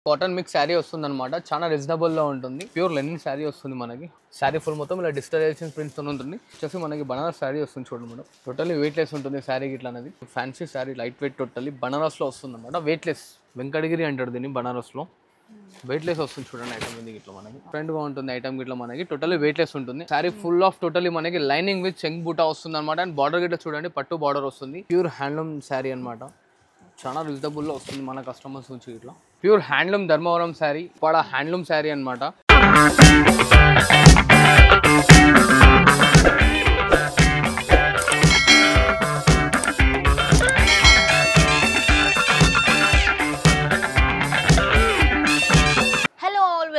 Cotton mix sari వస్తుందన్నమాట. చాలా reasonable లో ఉంటుంది. ప్యూర్ లెనిన్ శారీ వస్తుంది మనకి. శారీ ఫుల్ మొత్తం ఇలా డిజిటలైజేషన్ ప్రింట్స్ తో ఉంటుంది. వచ్చేసి మనకి బనారస్ శారీ వస్తుంది చూడండి మేడం. టోటల్లీ వెయిట్ లెస్ ఉంటుంది శారీ గిట్లా అనేది. Fancy sari light weight totally Banaras లో వస్తుంది అన్నమాట. వెయిట్ లెస్ వెంకటగిరి అంటారు దీన్ని బనారస్ లో. వెయిట్ లెస్ వస్తుంది చూడండి ఐటమ్ ఇది గిట్లా మనకి. డిఫరెంట్ గా ఉంటుంది ఐటమ్ గిట్లా మనకి. టోటల్లీ వెయిట్ లెస్ ఉంటుంది. శారీ ఫుల్ ఆఫ్ టోటల్లీ మనకి లైనింగ్ విత్ చెంగ్ బూటా వస్తుంది అనమాట. అండ్ బార్డర్ గిట్లా చూడండి పట్టు బార్డర్ వస్తుంది. ప్యూర్ హ్యాండ్లూమ్ శారీ అనమాట. చాలా రీజనబుల్లో వస్తుంది మన కస్టమర్స్ నుంచి ఇట్లా. ప్యూర్ హ్యాండ్లూమ్ ధర్మవరం శారీ, ఇక్కడ హ్యాండ్లూమ్ శారీ అనమాట.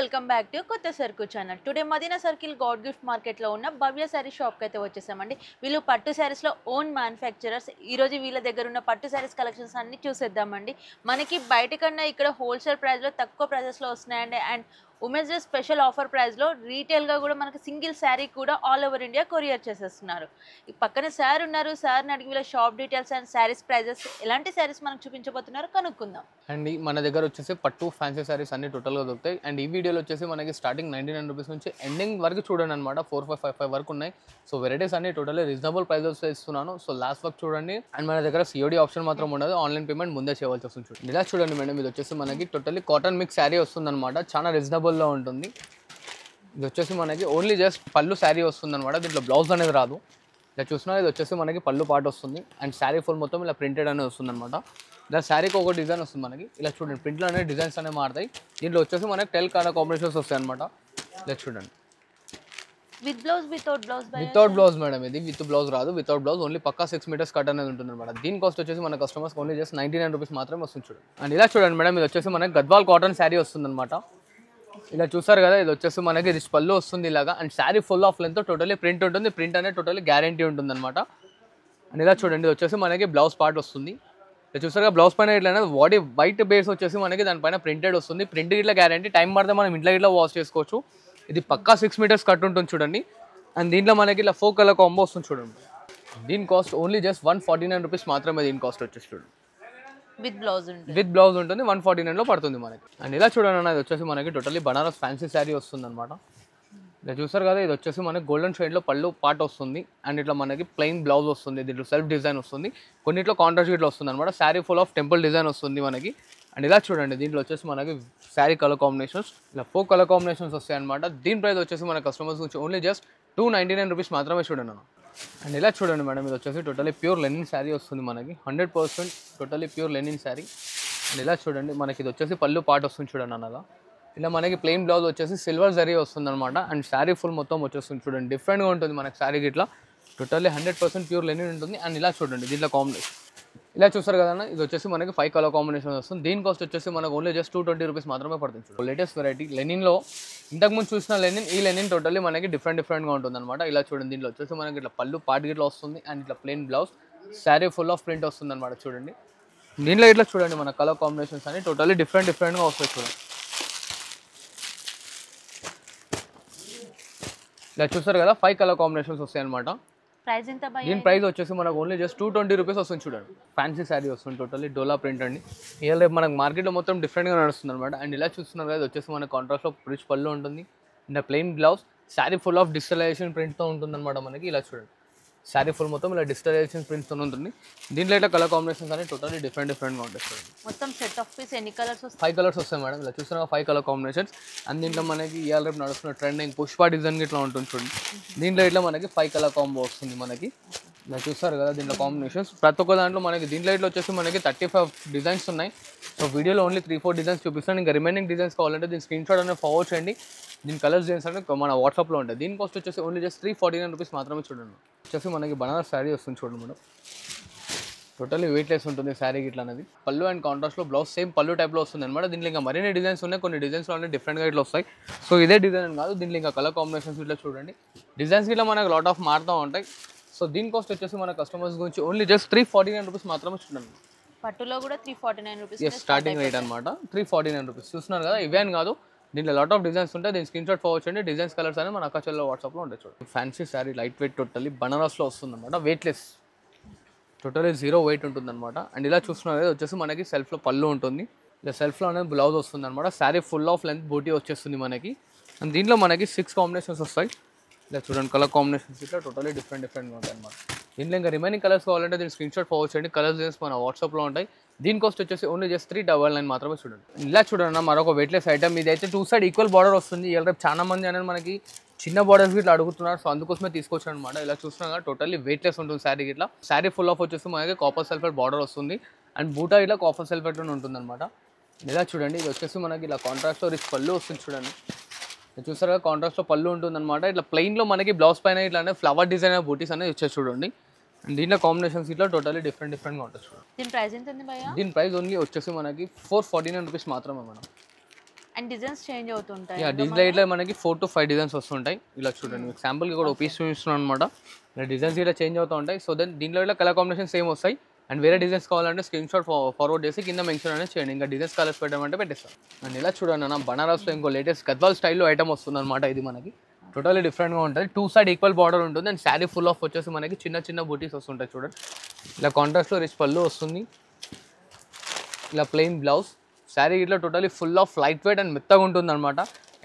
వెల్కమ్ బ్యాక్ టు కొత్త సరుకు channel. Today Madina circle god gift మార్కెట్లో ఉన్న భవ్య శారీ షాప్కి అయితే వచ్చేసామండి. వీళ్ళు పట్టు శారీస్లో ఓన్ మ్యానుఫ్యాక్చరర్స్. ఈరోజు వీళ్ళ దగ్గర ఉన్న పట్టు శారీస్ కలెక్షన్స్ అన్ని చూసేద్దామండి. మనకి బయట కన్నా ఇక్కడ హోల్సేల్ ప్రైస్లో తక్కువ ప్రైజెస్లో వస్తున్నాయండి. And women's day special offer ప్రైస్లో రీటైల్గా కూడా మనకి సింగిల్ శారీ కూడా ఆల్ ఓవర్ ఇండియా కొరియర్ చేసేస్తున్నారు. ఈ పక్కన సార్ ఉన్నారు. సార్ని అడిగి వీళ్ళ shop details and sarees prices, ఎలాంటి శారీస్ మనకు చూపించబోతున్నారు కనుక్కుందాం. అండ్ మన దగ్గర వచ్చేసి పట్టు ఫ్యాన్సీ శారీస్ అన్ని టోటల్గా దొరుకుతాయి. అండ్ ఈ వీడియోలో వచ్చేసి మనకి స్టార్టింగ్ 99 రూపీస్ నుంచి ఎండింగ్ వరకు చూడండి అనమాట. 4555 వరకు ఉన్నాయి. సో వెరైటీస్ అన్ని టోటల్లీ రీజనబుల్ ప్రైజెస్ ఇస్తున్నాను. సో లాస్ట్ వరకు చూడండి. అండ్ మన దగ్గర COD ఆప్షన్ మాత్రం ఉండదు. ఆన్లైన్ పేమెంట్ ముందే చేయవలసి వస్తుంది. చూడండి ఇలా చూడండి మేడం. ఇది వచ్చేసి మనకి టోటల్లీ కాటన్ మిక్స్ శారీ వస్తుంది అనమాట. చాలా రీజనబుల్లో ఉంటుంది. ఇది వచ్చేసి మనకి ఓన్లీ జస్ట్ పళ్ళు శారీ వస్తుంది అనమాట. దీంట్లో బ్లౌజ్ అనేది రాదు. ఇలా చూసినా ఇది వచ్చేసి మనకి పళ్ళు పాటు వస్తుంది. అండ్ శారీ ఫుల్ మొత్తం ఇలా ప్రింటెడ్ అనేది వస్తుంది అనమాట. ఇలా శారీకి ఒక డిజైన్ వస్తుంది మనకి. ఇలా చూడండి ప్రింట్లో అనేది డిజైన్స్ అనేవి మారుతాయి. దీంట్లో వచ్చేసి మనకి 12 కలర్ కాంబినేషన్స్ వస్తాయి అనమాట. ఇలా చూడండి with blouse without blouse. Without blouse madam. ఇది విత్ బ్లౌజ్ రాదు. వితౌట్ బ్లౌజ్ ఓన్లీ పక్కా 6 మీటర్స్ కట్ అనేది ఉంటుంది అనమాట. దీని కాస్ట్ వచ్చేసి మన కస్టమర్స్ ఓన్లీ జస్ట్ 99 రూపీస్ మాత్రమే వస్తుంది చూడండి. అండ్ ఇలా చూడండి మేడం. ఇది వచ్చేసి మనకి గద్వాల్ కాటన్ శారీ వస్తుంది అనమాట. ఇలా చూసారు కదా. ఇది వచ్చేసి మనకి రిచ్ పళ్ళు వస్తుంది ఇలాగా. And sari full of length totally print ఉంటుంది. ప్రింట్ అనేది టోటల్లీ గ్యారంటీ ఉంటుంది అనమాట. అండ్ ఇలా చూడండి. ఇది వచ్చేసి మనకి బ్లౌజ్ పార్ట్ వస్తుంది. ఇలా చూసారు కదా. బ్లౌజ్ పైన ఇట్లా బాడీ వైట్ బేస్ వచ్చేసి మనకి దానిపైన ప్రింటెడ్ వస్తుంది. ప్రింట్ ఇట్లా గ్యారంటీ. టైం పడితే మనం ఇంట్లో ఇట్లా వాష్ చేసుకోవచ్చు. ఇది పక్కా 6 మీటర్స్ కట్ ఉంటుంది చూడండి. అండ్ దీంట్లో మనకి ఇలా 4 కలర్ కాంబో వస్తుంది చూడండి. దీని కాస్ట్ ఓన్లీ జస్ట్ 149 రూపీస్ మాత్రమే. దీని కాస్ట్ వచ్చేసి చూడండి. విత్ బ్లౌజ్ ఉంటుంది. విత్ బ్లౌజ్ ఉంటుంది. 149లో పడుతుంది మనకి. అండ్ ఇలా చూడండి అన్న. ఇది వచ్చేసి మనకి టోటల్లీ బనారస్ ఫ్యాన్సీ శారీ వస్తుంది అనమాట. ఇలా చూసారు కదా. ఇది వచ్చేసి మనకి గోల్డెన్ షేడ్లో పళ్ళు పార్ట్ వస్తుంది. అండ్ ఇట్లా మనకి ప్లెయిన్ బ్లౌజ్ వస్తుంది. దీంట్లో సెల్ఫ్ డిజైన్ వస్తుంది. కొన్నిట్లో కాంట్రాస్ట్ ఇట్లా వస్తుంది అనమాట. Sari full of temple design వస్తుంది మనకి. అండ్ ఇలా చూడండి. దీంట్లో వచ్చేసి మనకి శారీ కలర్ కాంబినేషన్స్ ఇలా 4 కలర్ కాంబినేషన్స్ వస్తాయి అనమాట. దీని ప్రైస్ వచ్చేసి మన కస్టమర్స్ నుంచి ఓన్లీ జస్ట్ 299 రూపీస్ మాత్రమే చూడండి అన్న. అండ్ ఇలా చూడండి మేడం. ఇది వచ్చేసి టోటల్లీ ప్యూర్ లెనిన్ శారీ వస్తుంది మనకి. 100% totally pure linen sari. And ఇలా చూడండి మనకి. ఇది వచ్చేసి పళ్ళు పార్ట్ వస్తుంది చూడండి అన్నగా. ఇలా మనకి ప్లెయిన్ బ్లౌజ్ వచ్చేసి సిల్వర్ జరీ వస్తుంది అనమాట. అండ్ శారీ ఫుల్ మొత్తం వచ్చేస్తుంది చూడండి. డిఫరెంట్గా ఉంటుంది మనకి శారీ ఇట్లా. టోటల్లీ 100% ప్యూర్ లెనిన్ ఉంటుంది. అండ్ ఇలా చూడండి దీంట్లో కాంబినేషన్ ఇలా చూస్తారు కదన్నా. ఇది వచ్చేసి మనకి 5 కలర్ కాంబినేషన్ వస్తుంది. దీని కాస్ట్ వచ్చేసి మనకు ఓన్లీ జస్ట్ 220 రూపీస్ మాత్రమే పడుతుంది చూడండి. లేటెస్ట్ వెరైటీ లెనిన్లో ఇంతకుముందు చూసిన లెనిన్, ఈ లెనిన్ టోటల్లీ మనకి డిఫరెంట్గా ఉంటుంది అనమాట. ఇలా చూడండి. దీంట్లో వచ్చేసి మనకి ఇట్లా పళ్ళు పార్ట్ గిట్లా వస్తుంది. అండ్ ఇట్లా plain blouse, sari full of print వస్తుంది అనమాట. చూడండి దీంట్లో ఇట్లా చూడండి మన కలర్ కాంబినేషన్స్ అని టోటల్లీ డిఫరెంట్గా వస్తాయి చూడండి. ఇలా చూసారు కదా. 5 కలర్ కాంబినేషన్స్ వస్తాయి అనమాట. ప్రైస్ ఎంత? దీని ప్రైస్ వచ్చేసి మనకు ఓన్లీ జస్ట్ 220 రూపీస్ వస్తుంది చూడండి. ఫ్యాన్సీ శారీ వస్తుంది టోటల్లీ డోలా ప్రింట్ అండి. ఇవాళ రేపు మనకు మార్కెట్లో మొత్తం డిఫరెంట్గా నడుస్తుంది అనమాట. అండ్ ఇలా చూస్తున్నారు కదా. ఇది వచ్చేసి మన కాంట్రాస్ట్లో రిచ్ పళ్ళు ఉంటుంది. And plain blouse, sari full of digitalisation ప్రింట్తో ఉంటుంది అనమాట మనకి. ఇలా చూడండి శారీ ఫుల్ మొత్తం ఇలా డిజిటలైజేషన్ ప్రింట్తో ఉంటుంది. దీంట్లో ఇట్లా కలర్ కాంబినేషన్స్ అనేవి టోటల్లీ డిఫరెంట్గా ఉంటాయి చూడండి. మొత్తం సెట్ ఆఫ్ పీస్ ఎన్ని కలర్స్ వస్తాయి? 5 కలర్స్ వస్తాయి మేడం. ఇలా చూస్తున్నా 5 కలర్ కాంబినేషన్స్. అండ్ దీంట్లో మనకి ఇవాళ రేపు నడుస్తున్న ట్రెండింగ్ పుష్ప డిజైన్ ఇట్లా ఉంటుంది చూడండి. దీంట్లో ఇట్లా మనకి 5 కలర్ కాంబో వస్తుంది మనకి. ఇలా చూస్తారు కదా. దీంట్లో కాంబినేషన్స్ ప్రతి ఒక్క దాంట్లో మనకి దీంట్లో ఇట్లా వచ్చేసి మనకి 35 డిజైన్స్ ఉన్నాయి. సో వీడియోలో ఓన్లీ 3-4 డిజైన్స్ చూపిస్తాను. ఇంకా రిమైనింగ్ డిజైన్స్ కావాలంటే దీని స్క్రీన్ షాట్ అనేది ఫార్వర్డ్ చేయండి. దీని కలర్స్ డిజైన్స్ అంటే మన వాట్సాప్లో ఉంటాయి. దీని కాస్ట్ వచ్చేసి ఓన్లీ జస్ట్ 349 రూపీస్ మాత్రమే చూడండి. వచ్చేసి మనకి బనారస్ శారీ వస్తుంది చూడండి మేడం. టోటల్లీ వెయిట్ లెస్ ఉంటుంది శారీ గిట్లా అనేది. పళ్ళు అండ్ కాంట్రాస్ట్లో బ్లౌజ్ సేమ్ పళ్ళు టైప్లో వస్తుంది అనమాట. దీంట్లో ఇంకా మరిన్ని డిజైన్స్ ఉన్నాయి. కొన్ని డిజైన్స్లో అంటే డిఫరెంట్గా ఇట్లా వస్తాయి. సో ఇదే డిజైన్ అని కాదు. దీంట్లో ఇంకా కలర్ కాంబినేషన్స్ ఇట్లా చూడండి. డిజైన్స్ ఇట్లా మనకు లాట్ ఆఫ్ మారుతూ ఉంటాయి. సో దీని కాస్ట్ వచ్చేసి మన కస్టమర్స్ గురించి ఓన్లీ జస్ట్ 349 రూపీస్ మాత్రమే చూడండి. పట్టులో కూడా 349 రూపీస్ స్టార్టింగ్ రేట్ అనమాట. 349 రూపీస్ చూస్తున్నారు కదా. ఇవే అని కాదు. దీంట్లో లాట్ ఆఫ్ డిజైన్స్ ఉంటాయి. దీని స్క్రీన్ షాట్ ఫార్వర్డ్ చేయండి. డిజైన్స్ కలర్స్ అనేది మన అక్కచెల్లో వాట్సాప్లో ఉంటాయి చూడండి. Fancy sari light weight totally బనారస్లో వస్తుంది అనమాట. వెయిట్ లెస్ టోటల్లీ 0 వెయిట్ ఉంటుంది అనమాట. అండ్ ఇలా చూస్తున్నారు కదా. వచ్చేసి మనకి సెల్ఫ్లో పళ్ళు ఉంటుంది. ఇలా సెల్ఫ్లోనే బ్లౌజ్ వస్తుంది అనమాట. శారీ ఫుల్ ఆఫ్ లెంత్ బూటీ వచ్చేస్తుంది మనకి. అండ్ దీంట్లో మనకి 6 కాంబినేషన్స్ వస్తాయి. ఇలా చూడండి కలర్ కాంబినేషన్స్ ఇట్లా టోటలీ డిఫరెంట్గా ఉంటాయి అనమాట. దీంట్లో ఇంకా రిమైనింగ్ కలర్స్ కావాలంటే దీని స్క్రీన్ షాట్ ఫార్వర్డ్ చేయండి. కలర్స్ డిజైన్స్ మన వాట్సాప్లో ఉంటాయి. దీని కాస్ట్ వచ్చేసి ఓన్లీ జస్ట్ 399 మాత్రమే. చూడండి ఇలా చూడండి మరొక వెయిట్లెస్ ఐటమ్. ఇది అయితే 2 సైడ్ ఈక్వల్ బార్డర్ వస్తుంది. ఇలా రేపు చాలా మంది అనేది మనకి చిన్న బార్డర్స్ ఇట్లా అడుగుతున్నారు. సో అందుకోసమే తీసుకొచ్చాను అనమాట. ఇలా చూస్తున్నా టోటల్లీ వెయిట్లెస్ ఉంటుంది శారీ ఇట్లా. శారీ ఫుల్ ఆఫ్ వచ్చేసి మనకి కాపర్ సల్ఫేట్ బార్డర్ వస్తుంది. అండ్ బూటా ఇట్లా కాపర్ సల్ఫేట్ ఉంటుంది అనమాట. ఇలా చూడండి ఇది వచ్చేసి మనకి ఇలా కాంట్రాస్ట్లో రిచ్ పళ్ళు వస్తుంది. చూడండి చూసారుగా కాంట్రాస్ట్లో పళ్ళు ఉంటుంది అనమాట. ఇట్లా ప్లెయిన్లో మనకి బ్లౌజ్ పైన ఇట్లానే ఫ్లవర్ డిజైన్ బూటీస్ అనేది వచ్చేసి చూడండి. అండ్ దీంట్లో కాంబినేషన్స్ ఇట్లా టోటలీ డిఫరెంట్గా ఉంటుంది. చూడండి దీని ప్రైస్ ఎంత ఉంది భయ్యా? దీని ప్రైస్ ఓన్లీ వచ్చేసి మనకి 449 రూపీస్ మాత్రమే మేడం. అండ్ డిజైన్స్ చేంజ్ అవుతుంటాయి. డిజైన్ ఇట్లా మనకి 4 to 5 డిజైన్స్ వస్తుంటాయి. ఇలా చూడండి మీకు శాంపుల్కి కూడా పీస్ చూపిస్తున్నాను అనమాట. ఇలా డిజైన్స్ ఇట్లా చేంజ్ అవుతూ ఉంటాయి. సో దెన్ దీంట్లో ఇట్లా కలర్ కాంబినేషన్ సేమ్ వస్తాయి. అండ్ వేరే డిజైన్స్ కావాలంటే స్క్రీన్ షాట్ ఫార్వర్డ్ చేసి కింద మెన్షన్ అనేది చేయండి. ఇంకా డిజైన్స్ కలర్స్ పెట్టామంటే పెట్టేస్తాం. అండ్ ఇలా చూడండి అన్న బనారస్లో ఇంకో లేటెస్ట్ గద్వాల్ స్టైల్లో ఐటమ్ వస్తుంది అనమాట. ఇది మనకి టోటలీ డిఫరెంట్గా ఉంటుంది. 2 సైడ్ ఈక్వల్ బార్డర్ ఉంటుంది. అండ్ శారీ ఫుల్ ఆఫ్ వచ్చేసి మనకి చిన్న చిన్న బూటీస్ వస్తుంటాయి. చూడండి ఇలా కాంట్రాస్ట్లో రిచ్ పళ్ళు వస్తుంది. ఇలా ప్లెయిన్ బ్లౌజ్ శారీ ఇట్లా totally full of light weight and మెత్తగా ఉంటుంది అనమాట.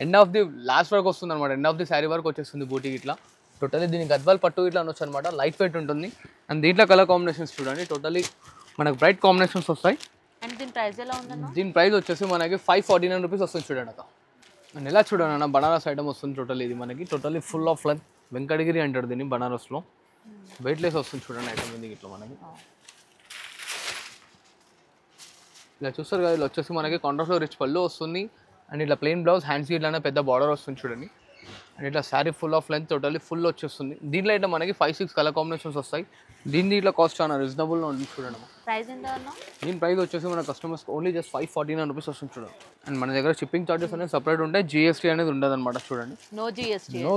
ఎండ్ ఆఫ్ ది లాస్ట్ వరకు వస్తుంది అనమాట. ఎండ్ ఆఫ్ ది శారీ వరకు వచ్చేస్తుంది బూటీ ఇట్లా. టోటలీ దీనికి గద్వాల్ పట్టు ఇట్లా అనొచ్చు అనమాట. లైట్ వెయిట్ ఉంటుంది. అండ్ దీంట్లో కలర్ కాంబినేషన్స్ చూడండి టోటలీ మనకు బ్రైట్ కాంబినేషన్స్ వస్తాయి. అండ్ దీని ప్రైస్ ఎలా ఉందన్న? దీని ప్రైస్ వచ్చేసి మనకి 549 రూపీస్ వస్తుంది. చూడండి అక్క అండ్ ఎలా చూడండి అన్న బనారస్ ఐటమ్ వస్తుంది. టోటల్ ఇది మనకి totally full of length Venkatagiri అంటారు దీన్ని బనారస్లో. వెయిట్లెస్ వస్తుంది చూడండి ఐటమ్ ఇది ఇట్లా మనకి. ఇలా చూస్తారు కదా ఇలా వచ్చేసి మనకి కాంట్రాస్ట్లో రిచ్ పళ్ళు వస్తుంది. అండ్ ఇట్లా ప్లెయిన్ బ్లౌజ్ హ్యాండ్స్ ఇట్లానే పెద్ద బార్డర్ వస్తుంది చూడండి. అండ్ ఇట్లా sari full of length totally full వచ్చేస్తుంది. దీంట్లో అయితే మనకి 5-6 కలర్ కాంబినేషన్స్ వస్తాయి. దీని ఇట్లా కాస్ట్ చాలా రీజనబుల్గా ఉంటుంది చూడండి. ప్రైస్ ఎంత అన్న? దీని ప్రైస్ వచ్చేసి మన కస్టమర్స్ ఓన్లీ జస్ట్ 549 రూపీస్ వస్తుంది చూడండి. అండ్ మన దగ్గర షిప్పింగ్ చార్జెస్ అనేది సపరేట్ ఉంటాయి. జిఎస్టీ అనేది ఉండదు అనమాట. చూడండి నో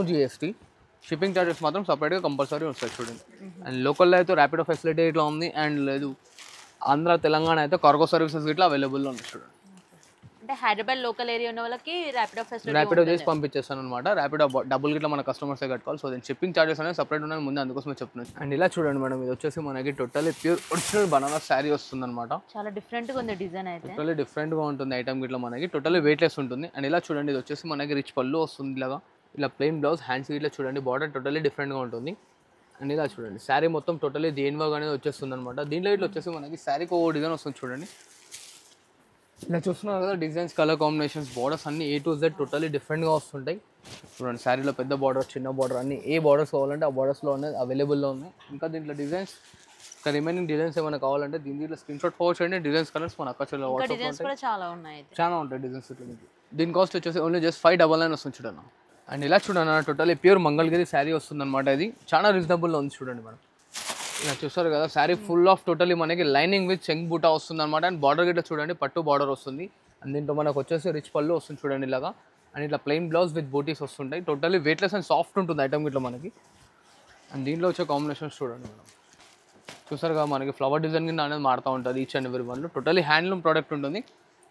జిఎస్టీ. షిప్పింగ్ చార్జెస్ మాత్రం సపరేట్గా కంపల్సరీ వస్తాయి చూడండి. అండ్ లోకల్లో అయితే ర్యాపిడో ఫెసిలిటీ ఇట్లా ఉంది. అండ్ లేదు ఆంధ్ర తెలంగాణ అయితే కార్గో సర్వీసెస్ ఇట్లా అవైలబుల్లో ఉంది చూడండి. అంటే హైదరాబాద్ లోకల్ ఏరియా ఉన్న వాళ్ళకి ర్యాపిడో చేసి పంపించేస్తాను అనమాట. ర్యాపిడో డబ్బులు గిట్లా మన కస్టమర్సే కట్టుకోవాలి. సో దీని షిప్పింగ్ చార్జెస్ అనేది సపరేట్ ఉన్నాయి ముందు అందుకోసమే చెప్తున్నాను. అండ్ ఇలా చూడండి మేడం ఇది వచ్చేసి మనకి totally pure original Banaras sari వస్తుంది అనమాట. చాలా డిఫరెంట్గా ఉంది డిజైన్ అయితే. టోటలీ డిఫరెంట్గా ఉంటుంది ఐటమ్ గిట్లా మనకి టోటలీ వెయిట్లెస్ ఉంటుంది. అండ్ ఇలా చూడండి ఇది వచ్చేసి మనకి రిచ్ పళ్ళు వస్తుంది. ఇలాగా ఇలా ప్లెయిన్ బ్లౌజ్ హ్యాండ్స్ ఇట్లా చూడండి బార్డర్ టోటలీ డిఫరెంట్గా ఉంటుంది. అండ్ ఇలా చూడండి శారీ మొత్తం టోటలీ దేని వర్క్ అనేది వచ్చేస్తుంది అనమాట. దీంట్లో ఇట్లా వచ్చేసి మనకి శారీకి ఓ డిజైన్ వస్తుంది చూడండి. ఇలా చూస్తున్నారు కదా డిజైన్స్ కలర్ కాంబినేషన్స్ బార్డర్స్ అన్ని A to Z టోటలీ డిఫరెంట్గా వస్తుంటాయి చూడండి. శారీలో పెద్ద బార్డర్ చిన్న బార్డర్ అన్ని ఏ బార్డర్స్ కావాలంటే ఆ బార్డర్స్లో ఉన్నాయి అవైలబుల్లో ఉన్నాయి. ఇంకా దీంట్లో డిజైన్స్ ఇంకా రిమైనింగ్ డిజైన్స్ ఏమైనా కావాలంటే దీంట్లో స్క్రీన్ షాట్ ఫార్వర్డ్ చేయండి. డిజైన్స్ కలర్స్ మన అక్కడ వాట్సాప్ చాలా ఉన్నాయి చాలా ఉంటాయి డిజైన్స్ ఇట్లా మీకు. దీని కాస్ట్ వచ్చేసి ఓన్లీ జస్ట్ 599 వస్తుంది చూడండి. అండ్ ఇలా చూడండి టోటలీ ప్యూర్ మంగళగిరి శారీ వస్తుంది అనమాట. ఇది చాలా రీజనబుల్లో ఉంది చూడండి మేడం. ఇలా చూస్తారు కదా శారీ ఫుల్ ఆఫ్ టోటలీ మనకి లైనింగ్ విత్ చెంగ్ బూటా వస్తుంది అనమాట. అండ్ బార్డర్ గిట్లా చూడండి పట్టు బార్డర్ వస్తుంది. అండ్ దీంట్లో మనకు వచ్చేసి రిచ్ పళ్ళు వస్తుంది చూడండి ఇలాగా. అండ్ ఇట్లా ప్లెయిన్ బ్లౌజ్ విత్ బూటీస్ వస్తుంటాయి. టోటలీ వెయిట్లెస్ అండ్ సాఫ్ట్ ఉంటుంది ఐటమ్ ఇట్లా మనకి. అండ్ దీంట్లో వచ్చే కాంబినేషన్స్ చూడండి మేడం. చూసారు కదా మనకి ఫ్లవర్ డిజైన్ కింద అనేది మారుతూ ఉంటుంది ఈచ్ అండ్ ఎవరి వన్లో. టోటలీ హ్యాండ్లూమ్ ప్రోడక్ట్ ఉంటుంది.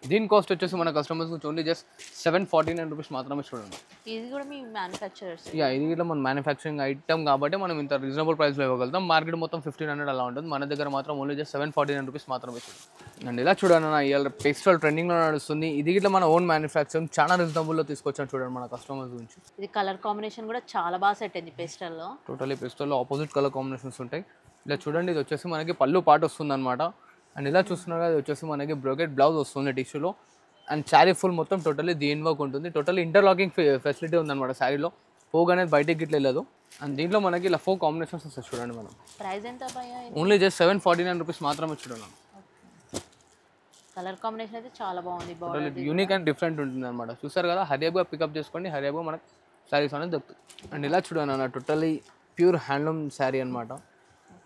దీని కాస్ట్ వచ్చేసి మన కస్టమర్స్ ఓన్లీ జస్ట్ 749 రూపీస్ మాత్రమే చూడండి. ఇది కూడా మీ మ్యానుఫ్యాక్చరర్స్? ఇది ఇట్లా మన మ్యానుఫ్యాక్చరింగ్ ఐటమ్ కాబట్టి మనం ఇంత రీజనబుల్ ప్రైస్లో ఇవ్వగలుగుతాం. మార్కెట్ మొత్తం 1500 అలా ఉంటుంది. మన దగ్గర మాత్రం ఓన్లీ జస్ట్ 749 రూపీస్ మాత్రమే చూడండి. అండ్ ఇలా చూడండి ఇవాళ పేస్టల్ ట్రెండింగ్లో నడుస్తుంది. ఇది ఇట్లా మన ఓన్ మ్యానుఫ్యాక్చరింగ్ చాలా రీజనబుల్లో తీసుకొచ్చాను చూడండి మన కస్టమర్స్ గురించి. ఇది కలర్ కాంబినేషన్ కూడా చాలా బాగా సెట్ అయింది పేస్టల్లో. టోటలీ పేస్టల్లో ఆపోజిట్ కలర్ కాంబినేషన్స్ ఉంటాయి. ఇలా చూడండి ఇది వచ్చేసి మనకి పళ్ళు పాటు వస్తుంది అనమాట. అండ్ ఇలా చూస్తున్నారు కదా ఇది వచ్చేసి మనకి బ్రోకెట్ బ్లౌజ్ వస్తుంది టిష్యూలో. అండ్ శారీ ఫుల్ మొత్తం టోటలీ దీని వర్క్ ఉంటుంది. టోటలీ ఇంటర్లాకింగ్ ఫెసిలిటీ ఉందన్నమాట శారీలో. పోగు అనేది బయటికి గిట్ల వెళ్ళదు. అండ్ దీంట్లో మనకి ఇలా 4 కాంబినేషన్స్ వస్తాయి చూడండి మనం. ప్రైస్ ఎంత భయ్యా? ఓన్లీ జస్ట్ 749 రూపీస్ మాత్రమే చూడండి. కలర్ కాంబినేషన్ అయితే చాలా బాగుంది. టోటలీ యూనిక్ అండ్ డిఫరెంట్ ఉంటుంది అనమాట. చూసారు కదా హరియాబ్గా పికప్ చేసుకోండి. హరియాబ్గా మనకు శారీస్ అనేది దొరుకుతుంది. అండ్ ఇలా చూడండి అన్న టోటలీ ప్యూర్ హ్యాండ్లూమ్ శారీ అనమాట.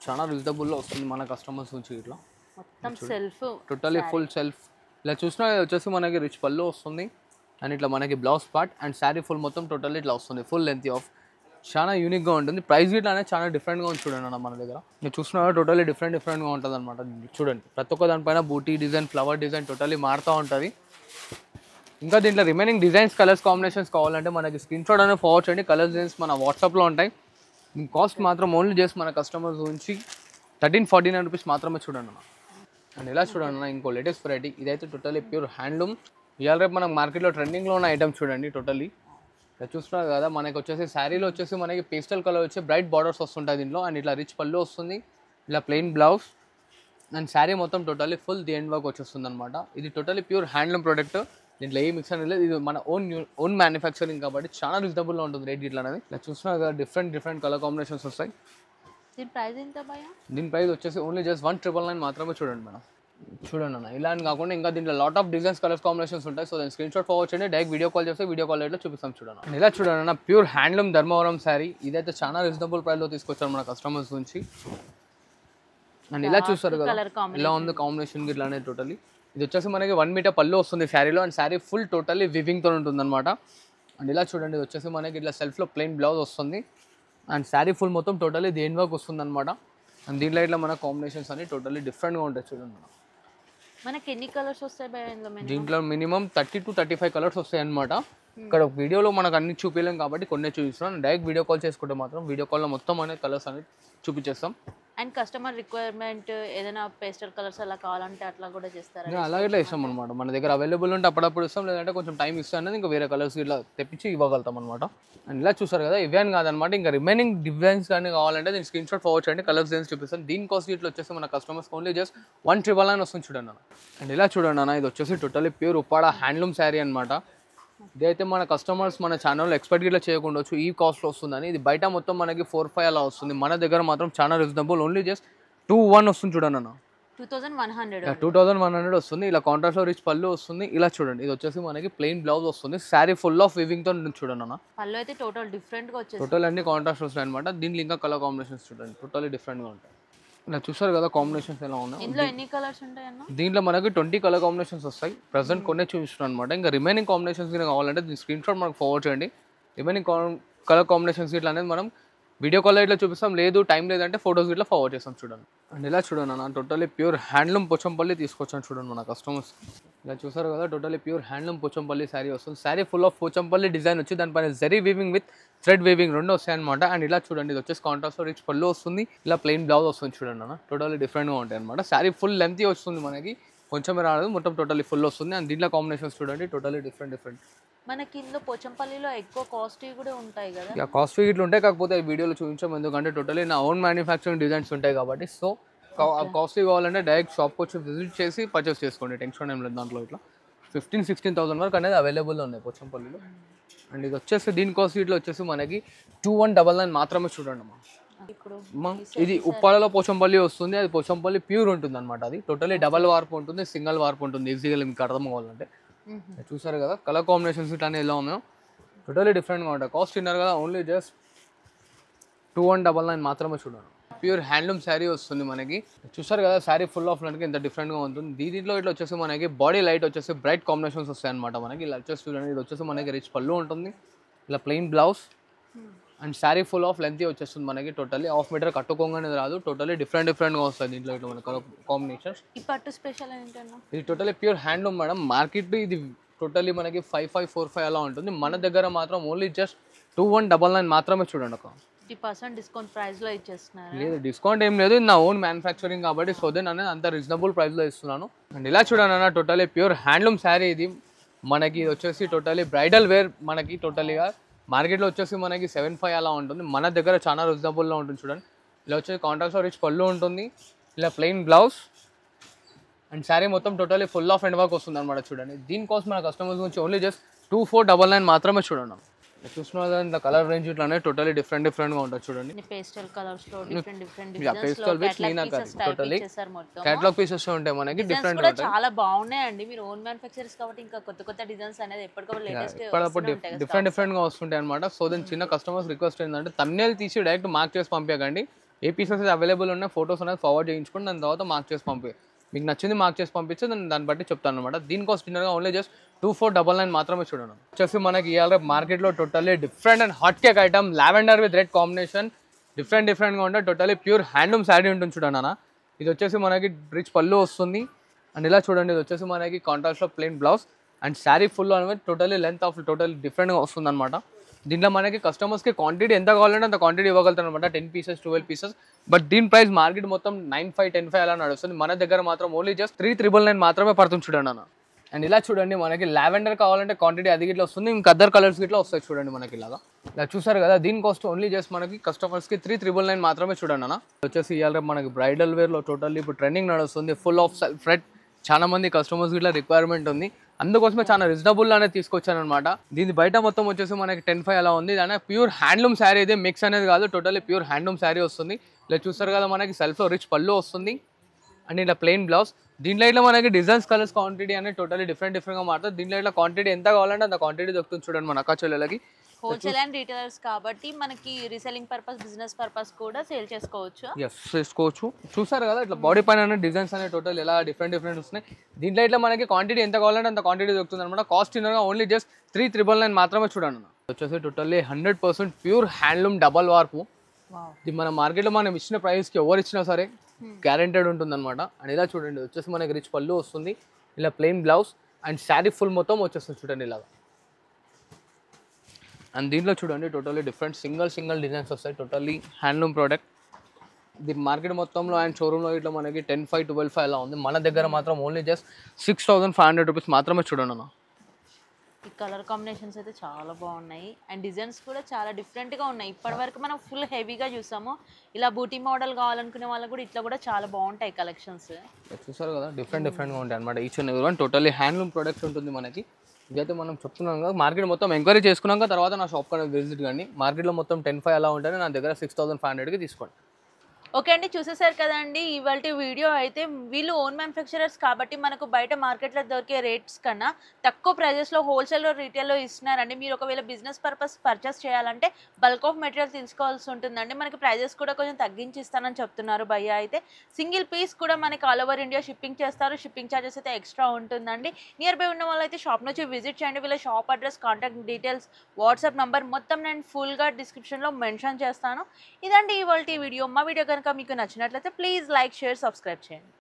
చాలా రీజనబుల్లో వస్తుంది మన కస్టమర్స్ నుంచి ఇట్లా. మొత్తం సెల్ఫ్ టోటలీ ఫుల్ సెల్ఫ్. ఇలా చూసినా వచ్చేసి మనకి రిచ్ పళ్ళు వస్తుంది. అండ్ ఇట్లా మనకి blouse part and sari full మొత్తం టోటల్లీ ఇట్లా వస్తుంది ఫుల్ లెంత్ ఆఫ్. చాలా యూనిక్గా ఉంటుంది. ప్రైస్ గిట్లా అనేది చాలా డిఫరెంట్గా ఉంది చూడండి అన్న మన దగ్గర. మీరు చూసినా టోటల్లీ డిఫరెంట్గా ఉంటుంది అనమాట. చూడండి ప్రతి ఒక్క దానిపైన బూటీ డిజైన్ ఫ్లవర్ డిజైన్ టోటల్లీ మారుతూ ఉంటుంది. ఇంకా దీంట్లో రిమైనింగ్ డిజైన్స్ కలర్స్ కాంబినేషన్స్ కావాలంటే మనకి స్క్రీన్ షాట్ అనేది ఫార్వర్డ్ చేయండి. కలర్ డిజైన్స్ మన వాట్సాప్లో ఉంటాయి. కాస్ట్ మాత్రం ఓన్లీ చేసి మన కస్టమర్స్ నుంచి 1349 రూపీస్ మాత్రమే చూడండి అన్న. అండ్ ఇలా చూడండి అన్న ఇంకో లేటెస్ట్ వెరైటీ, ఇదైతే టోటలీ ప్యూర్ హ్యాండ్లూమ్. ఇవాళ రేపు మనకు మార్కెట్లో ట్రెండింగ్లో ఉన్న ఐటమ్స్ చూడండి. టోటలీ చూస్తున్నారు కదా, మనకి వచ్చేసి శారీలో వచ్చేసి మనకి పేస్టల్ కలర్ వచ్చి బ్రైట్ బార్డర్స్ వస్తుంటాయి దీంట్లో. అండ్ ఇట్లా రిచ్ పళ్ళు వస్తుంది, ఇలా ప్లెయిన్ బ్లౌజ్ అండ్ శారీ మొత్తం totally full the end work వచ్చేస్తుంది అనమాట. ఇది టోటలీ ప్యూర్ హ్యాండ్లూమ్ ప్రోడక్ట్, దీంట్లో ఏ మిక్స్ అనేది లేదు. ఇది మన ఓన్ మ్యానుఫ్యాక్చరింగ్ కాబట్టి చాలా రీజనబుల్లో ఉంటుంది రేట్ ఇట్లా అనేది. ఇలా చూస్తున్నారు కదా, డిఫరెంట్ కలర్ కాంబినేషన్స్ వస్తాయి. దీని ప్రైస్ ఎంత భయ్యా? దీని ప్రైస్ వచ్చేసి ఓన్లీ జస్ట్ 1,999 మాత్రమే. చూడండి మేడం, చూడండి అన్న. ఇలా అని కాకుండా ఇంకా దీంట్లో lot of designs colours combinations ఉంటాయి. సో దాని స్క్రీన్ షాట్ ఫార్వర్డ్ చేయండి, డైరెక్ట్ వీడియో కాల్ చేస్తే వీడియో కాల్ రేట్లో చూపిస్తాం చూడండి. ఇలా చూడండి అన్న, ప్యూర్ హ్యాండ్లూమ్ ధర్మవరం శారీ. ఇదైతే చాలా రీజనబుల్ ప్రైస్లో తీసుకొచ్చారు మన కస్టమర్స్ నుంచి. అండ్ ఇలా చూస్తారు కదా, ఇలా ఉంది కాంబినేషన్ ఇట్లా అనేది. టోటలీ ఇది వచ్చేసి మనకి 1 మీటర్ పళ్ళు వస్తుంది శారీలో. అండ్ శారీ ఫుల్ టోటలీ వివింగ్తో ఉంటుంది అనమాట. అండ్ ఇలా చూడండి, ఇది వచ్చేసి మనకి ఇట్లా సెల్ఫ్లో ప్లెయిన్ బ్లౌజ్ వస్తుంది. అండ్ శారీ ఫుల్ మొత్తం టోటలీ దేని వర్క్ వస్తుంది అనమాట. అండ్ దీంట్లో ఇట్లా మన కాంబినేషన్స్ అన్ని టోటలీ డిఫరెంట్గా ఉంటాయి చూడండి. మనకి ఎన్ని కలర్స్ వస్తాయి దీంట్లో మినిమం 30 to 35 కలర్స్ వస్తాయి అనమాట. ఇక్కడ వీడియోలో మనకు అన్ని చూపించలేం కాబట్టి కొన్ని చూపిస్తున్నాం. డైరెక్ట్ వీడియో కాల్ చేసుకుంటే మాత్రం వీడియో కాల్లో మొత్తం అనే కలర్స్ అనేది చూపించేస్తాం. అండ్ కస్టమర్ రిక్వైర్మెంట్ ఏదైనా పేస్టల్ కలర్స్ అలా కావాలంటే అట్లా కూడా చేస్తారా? అలాగే ఇట్లా ఇస్తాం అనమాట. మన దగ్గర అవైలబుల్ ఉంటే అప్పుడప్పుడు ఇస్తాం, లేదంటే కొంచెం టైం ఇస్తాం అనేది ఇంకా వేరే కలర్స్ ఇట్లా తెప్పించి ఇవ్వగలుగుతాం అనమాట. అండ్ ఇలా చూసారు కదా, ఇవే అని కాదనమాట, ఇంకా రిమైనింగ్ డిజైన్స్ కానీ కావాలంటే దీని స్క్రీన్ షాట్ ఫార్వర్డ్ చేయండి, కలర్స్ డిజైన్స్ చూపిస్తాం. దీని కాస్ట్ ఇట్లా వచ్చేసి మన కస్టమర్స్ ఓన్లీ జస్ట్ 1,999 వస్తుంది చూడండి అన్న. అండ్ ఇలా చూడండి అన్న, ఇది వచ్చేసి totally pure Uppada handloom sari అనమాట. ఇదైతే మన కస్టమర్స్ మన ఛానల్లో ఎక్స్పెక్ట్ గిట్లా చేయకుండా ఈ కాస్ట్లో వస్తుందని. ఇది బయట మొత్తం మనకి 4-5 అలా వస్తుంది, మన దగ్గర మాత్రం చాలా రీజనబుల్, ఓన్లీ జస్ట్ 2,1 వస్తుంది చూడండి అన్న. 2,100 వస్తుంది. ఇలా కాంట్రాస్ట్లో రిచ్ పళ్ళు వస్తుంది. ఇలా చూడండి, ఇది వచ్చేసి మనకి ప్లెయిన్ బ్లౌజ్ వస్తుంది, శారీ ఫుల్ ఆఫ్ వివింగ్ తో చూడండి అన్న. పళ్ళు అయితే టోటల్ డిఫరెంట్ గా వచ్చేసి టోటల్ అన్ని కాంట్రాస్ట్ వస్తాయి అనమాట. దీంట్లో ఇంకా కలర్ కాంబినేషన్స్ చూడండి, టోటలీ డిఫరెంట్ గా ఉంటాయి. ఇలా చూసారు కదా కాంబినేషన్స్ ఎలా ఉన్నాయి. ఇందులో ఎన్ని కలర్స్ ఉంటాయి అన్న? దీంట్లో మనకి 20 కలర్ కాంబినేషన్స్ వస్తాయి. ప్రెసెంట్ కొన్ని చూపిస్తున్నాం అనమాట. ఇంకా రిమైనింగ్ కాంబినేషన్స్ కావాలంటే దీని స్క్రీన్ షాట్ మనకు ఫార్వర్డ్ చేయండి. రిమైనింగ్ కలర్ కాంబినేషన్స్ ఇట్లా అనేది మనం వీడియో కాల్ ఇట్లా చూపిస్తాం, లేదు టైం లేదంటే ఫోటోస్ ఇట్లా ఫార్వర్డ్ చేస్తాం చూడండి. అండ్ ఇలా చూడండి అన్న, టోటలీ ప్యూర్ హ్యాండ్లూమ్ పోచంపల్లి తీసుకొచ్చాను చూడండి మన కస్టమర్స్. ఇలా చూసారు కదా, totally pure handloom Pochampally sari వస్తుంది. Sari full of Pochampally design వచ్చి దానిపైన zari weaving with thread weaving రెండు వస్తాయి అనమాట. అండ్ ఇలా చూడండి, ఇది వచ్చేసి కాంట్రాస్ట్ రిచ్ పళ్ళు వస్తుంది, ఇలా ప్లెయిన్ బ్లౌజ్ వస్తుంది చూడండి అన్న. టోటలీ డిఫరెంట్గా ఉంటాయి అనమాట. శారీ ఫుల్ లెంతీ వస్తుంది మనకి, కొంచెమే రాదు, మొత్తం టోటలీ ఫుల్ వస్తుంది. అండ్ దీంట్లో కాంబినేషన్స్ చూడండి, టోటలీ డిఫరెంట్. మనకి ఇందులో పోచంపల్లిలో ఎక్కువ కాస్ట్లీ కూడా ఉంటాయి కదా? ఇక కాస్ట్లీ ఇట్లా ఉంటాయి, కాకపోతే ఈ వీడియోలో చూపించాం ఎందుకంటే టోటలీ నా ఓన్ మ్యానుఫ్యాక్చరింగ్ డిజైన్స్ ఉంటాయి కాబట్టి. సో కాస్ట్లీ కావాలంటే డైరెక్ట్ షాప్కి వచ్చి విజిట్ చేసి పర్చేస్ చేసుకోండి, టెన్షన్ ఏం లేదు దాంట్లో. ఇట్లా 15,000-16,000 వరకు అనేది అవైలబుల్లో ఉన్నాయి పోచంపల్లిలో. అండ్ ఇది వచ్చేసి దీని కాస్ట్ ఇట్లా వచ్చేసి మనకి 2,199 మాత్రమే చూడండి అమ్మా. ఇప్పుడు ఇది ఉప్పాడలో పోచంపల్లి వస్తుంది, అది పోచంపల్లి ప్యూర్ ఉంటుంది అనమాట. అది టోటలీ డబల్ వార్ప్ ఉంటుంది, సింగిల్ వార్ప్ ఉంటుంది, ఈజీగా మీకు అర్థం కావాలంటే. చూసారు కదా కలర్ కాంబినేషన్స్ ఇట్లా ఎలా ఉన్నాయో, టోటలీ డిఫరెంట్గా ఉంటాయి. కాస్ట్ తిన్నారు కదా, ఓన్లీ జస్ట్ 2,199 మాత్రమే చూడండి. ప్యూర్ హ్యాండ్లూమ్ శారీ వస్తుంది మనకి. చూసారు కదా, శారీ ఫుల్ ఆఫ్ లెంత్కి ఎంత డిఫరెంట్గా ఉంటుంది. దీంట్లో ఇట్లా వచ్చేసి మనకి బాడీ లైట్ వచ్చేసి బ్రైట్ కాంబినేషన్స్ వస్తాయి అనమాట మనకి. ఇలా వచ్చేసి చూడండి, ఇది వచ్చేసి మనకి రిచ్ పళ్ళు ఉంటుంది, ఇలా plain blouse and sari full of length వచ్చేస్తుంది మనకి. టోటలీ 1/2 మీటర్ కట్టుకోగానే రాదు, టోటలీ డిఫరెంట్గా వస్తుంది దీంట్లో ఇట్లా మన కలర్ కాంబినేషన్స్. ఈ పట్టు స్పెషల్ ఏంటన్నా? ఇది totally pure handloom madam. Market ఇది టోటలీ మనకి 5,545 అలా ఉంటుంది, మన దగ్గర మాత్రం ఓన్లీ జస్ట్ 2,199 మాత్రమే చూడండి. ఒక 50% డిస్కౌంట్ ప్రైస్లో ఇచ్చేస్తున్నారు. లేదు డిస్కౌంట్ ఏం లేదు, నా ఓన్ మ్యానుఫ్యాక్చరింగ్ కాబట్టి సో దెన్ అనేది అంత రీజనబుల్ ప్రైస్లో ఇస్తున్నాను. అండ్ ఇలా చూడండి అన్న, టోటలీ ప్యూర్ హ్యాండ్లూమ్ శారీ ఇది మనకి. ఇది వచ్చేసి టోటలీ బ్రైడల్ వేర్ మనకి. టోటలీగా మార్కెట్లో వచ్చేసి మనకి 7,500 అలా ఉంటుంది, మన దగ్గర చాలా రీజనబుల్లో ఉంటుంది చూడండి. ఇలా వచ్చేసి కాంట్రాస్ట్ రిచ్ పళ్ళు ఉంటుంది, ఇలా ప్లెయిన్ బ్లౌజ్ అండ్ శారీ మొత్తం totally full of end work వస్తుంది అనమాట చూడండి. దీనికోసం మన కస్టమర్స్ గురించి ఓన్లీ జస్ట్ 2,499 మాత్రమే చూడండి. చూస్తున్నా కదా కలర్ రేంజ్ ఇట్లానే టోటలీ డిఫరెంట్గా ఉంటుంది చూడండి. పేస్టల్ కలర్స్ లో different pastel with meenakari totally catalogue pieces ఉంటాయి మనకి. డిఫరెంట్ కూడా చాలా బాగున్నాయండి. మీరు ఓన్ మ్యానుఫ్యాక్చరర్స్ కాబట్టి ఇంకా కొత్త డిజైన్స్ అనేది ఎప్పటికప్పుడు లేటెస్ట్ డిఫరెంట్గా వస్తుంటాయి అనమాట. సో దెన్ చిన్న కస్టమర్స్ రిక్వెస్ట్ ఏంటంటే థంబ్నెయిల్ తీసి డైరెక్ట్ మార్క్ చేసి పంపించకండి. ఏ పీసెస్ అవైలబుల్ ఉన్నాయి ఫోటోస్ అనేది ఫార్వర్డ్ చేయించుకోండి, దాని తర్వాత మార్క్ చేసి పంపి మీకు నచ్చింది మార్క్ చేసి పంపించి దాన్ని బట్టి చెప్తాను అనమాట. దీని కాస్ట్ డిన్నర్గా ఓన్లీ జస్ట్ 2,499 మాత్రమే చూడండి. వచ్చేసి మనకి ఇవాళ మార్కెట్లో totally different and hot cake item lavender with red combination డిఫరెంట్గా ఉంటుంది. టోటల్లీ ప్యూర్ హ్యాండ్లూమ్ శారీ ఉంటుంది చూడండి అన్న. ఇది వచ్చేసి మనకి రిచ్ పళ్ళు వస్తుంది అండ్ ఇలా చూడండి, ఇది వచ్చేసి మనకి కాంట్రాస్ట్లో plain blouse and sari full అనేది టోటల్లీ లెంత్ ఆఫ్ టోటల్ డిఫరెంట్గా వస్తుంది అనమాట. దీంట్లో మనకి కస్టమర్స్కి క్వాంటిటీ ఎంత కావాలంటే అంత క్వాంటిటీ ఇవ్వగలుగుతాం అనమాట, 10 పీసెస్ 12 పీసెస్. బట్ దీని ప్రైస్ మార్కెట్ మొత్తం 9,500 10,500 అలా నడుస్తుంది. మన దగ్గర మాత్రం ఓన్లీ జస్ట్ 3,999 మాత్రమే పడుతుంది చూడండి అన్న. అండ్ ఇలా చూడండి మనకి లావెండర్ కావాలంటే క్వాంటిటీ అది ఇట్లా వస్తుంది, ఇంకా అదర్ కలర్స్ ఇట్లా వస్తాయి చూడండి మనకి ఇలాగా. ఇలా చూసారు కదా, దీని కాస్ట్ ఓన్లీ జస్ట్ మనకి కస్టమర్స్కి 3,999 మాత్రమే చూడండి అన్న. వచ్చేసి ఇవాళ రేపు మనకి బ్రైడల్ వేర్లో టోటల్లీ ఇప్పుడు ట్రెండింగ్ నడుస్తుంది, ఫుల్ ఆఫ్ సెల్ఫ్ రెడ్. చాలా మంది కస్టమర్స్ ఇట్లా రిక్వైర్మెంట్ ఉంది, అందుకోసమే చాలా రీజనబుల్ అనేది తీసుకొచ్చాను అనమాట. దీని బయట మొత్తం వచ్చేసి మనకి 10,500 అలా ఉంది. దాని ప్యూర్ హ్యాండ్లూమ్ శారీ, ఇది మిక్స్ అనేది కాదు, టోటల్లీ ప్యూర్ హ్యాండ్లూమ్ శారీ వస్తుంది. ఇలా చూస్తారు కదా మనకి సెల్ఫ్లో రిచ్ పళ్ళు వస్తుంది అండ్ ఇలా ప్లెయిన్ బ్లౌజ్. దీంట్లో ఇట్లా మనకి డిజైన్స్ కలర్స్ క్వాంటిటీ అనేది టోటల్లీ డిఫరెంట్గా మారుతుంది. దీంట్లో ఇట్లా క్వాంటిటీ ఎంత కావాలంటే అంత క్వాంటిటీ దొరుకుతుంది చూడండి మన అక్క చెల్లెలకి. హోల్సేల్ అండ్ రీటైలర్స్ కాబట్టి మనకి రీసెల్లింగ్ పర్పస్, బిజినెస్ పర్పస్ కూడా సేల్ చేసుకోవచ్చు. ఎస్ చేసుకోవచ్చు. చూసారు కదా ఇట్లా బాడీ పైన డిజైన్స్ అనేవి టోటల్ ఎలా డిఫరెంట్ వస్తున్నాయి. దీంట్లో ఇట్లా మనకి క్వాంటిటీ ఎంత కావాలంటే అంత క్వాంటిటీ దొరుకుతుంది అనమాట. కాస్ట్ ఇన్నర్గా ఓన్లీ జస్ట్ 3,999 మాత్రమే చూడండి అన్న. వచ్చేసి టోటల్లీ 100% ప్యూర్ హ్యాండ్లూమ్ డబల్ వార్పు. ఇది మన మార్కెట్లో మనం ఇచ్చిన ప్రైస్కి ఎవరు ఇచ్చినా సరే గ్యారెంటెడ్ ఉంటుంది అనమాట. అండ్ ఇలా చూడండి వచ్చేసి మనకి రిచ్ పళ్ళు వస్తుంది, ఇలా plain blouse and sari full మొత్తం వచ్చేస్తుంది చూడండి ఇలాగా. అండ్ దీంట్లో చూడండి టోటల్లీ డిఫరెంట్ సింగిల్ డిజైన్స్ వస్తాయి, టోటల్లీ హ్యాండ్లూమ్ ప్రోడక్ట్. ఇది మార్కెట్ మొత్తంలో అండ్ షోరూంలో ఇట్లా మనకి 10,500 12,500 అలా ఉంది. మన దగ్గర మాత్రం ఓన్లీ జస్ట్ 6,500 రూపీస్ మాత్రమే చూడండి అన్న. ఈ కలర్ కాంబినేషన్స్ అయితే చాలా బాగున్నాయి అండ్ డిజైన్స్ కూడా చాలా డిఫరెంట్గా ఉన్నాయి. ఇప్పటివరకు మనం ఫుల్ హెవీగా చూసాము, ఇలా బూటీ మోడల్ కావాలనుకునే వాళ్ళకి కూడా ఇట్లా కూడా చాలా బాగుంటాయి కలెక్షన్స్. చూసారు కదా డిఫరెంట్గా ఉంటాయి అనమాట. ఈచ్ అండ్ ఎవరి వన్ టోటల్లీ హ్యాండ్లూమ్ ప్రొడక్ట్స్ ఉంటుంది మనకి. ఇదైతే మనం చెప్తున్నాం కదా, మార్కెట్ మొత్తం ఎంక్వైరీ చేసుకున్నాక తర్వాత నా షాప్ కన్నా విజిట్ కానీ. మార్కెట్లో మొత్తం 10,500 అలా ఉంటుంది, నా దగ్గర 6,500కి తీసుకోండి. ఓకే అండి, చూసేసారు కదండి ఇవాళ వీడియో అయితే. వీళ్ళు ఓన్ మ్యానుఫ్యాక్చరర్స్ కాబట్టి మనకు బయట మార్కెట్లో దొరికే రేట్స్ కన్నా తక్కువ ప్రైజెస్లో హోల్సేల్లో రీటైల్లో ఇస్తున్నారండి. మీరు ఒకవేళ బిజినెస్ పర్పస్ పర్చేస్ చేయాలంటే బల్క్ ఆఫ్ మెటీరియల్ తీసుకోవాల్సి ఉంటుందండి. మనకి ప్రైజెస్ కూడా కొంచెం తగ్గించి ఇస్తానని చెప్తున్నారు భయ్య అయితే. సింగిల్ పీస్ కూడా మనకి ఆల్ ఓవర్ ఇండియా షిప్పింగ్ చేస్తారు, షిప్పింగ్ ఛార్జెస్ అయితే ఎక్స్ట్రా ఉంటుందండి. నియర్ బై ఉన్న వాళ్ళు అయితే షాప్ నుంచి విజిట్ చేయండి. వీళ్ళ shop address, contact details, WhatsApp number మొత్తం నేను ఫుల్గా డిస్క్రిప్షన్లో మెన్షన్ చేస్తాను. ఇదండి ఇవాళ వీడియో. మా వీడియో కనుక మీకు నచ్చినట్లయితే ప్లీజ్ లైక్, షేర్, సబ్స్క్రైబ్ చేయండి.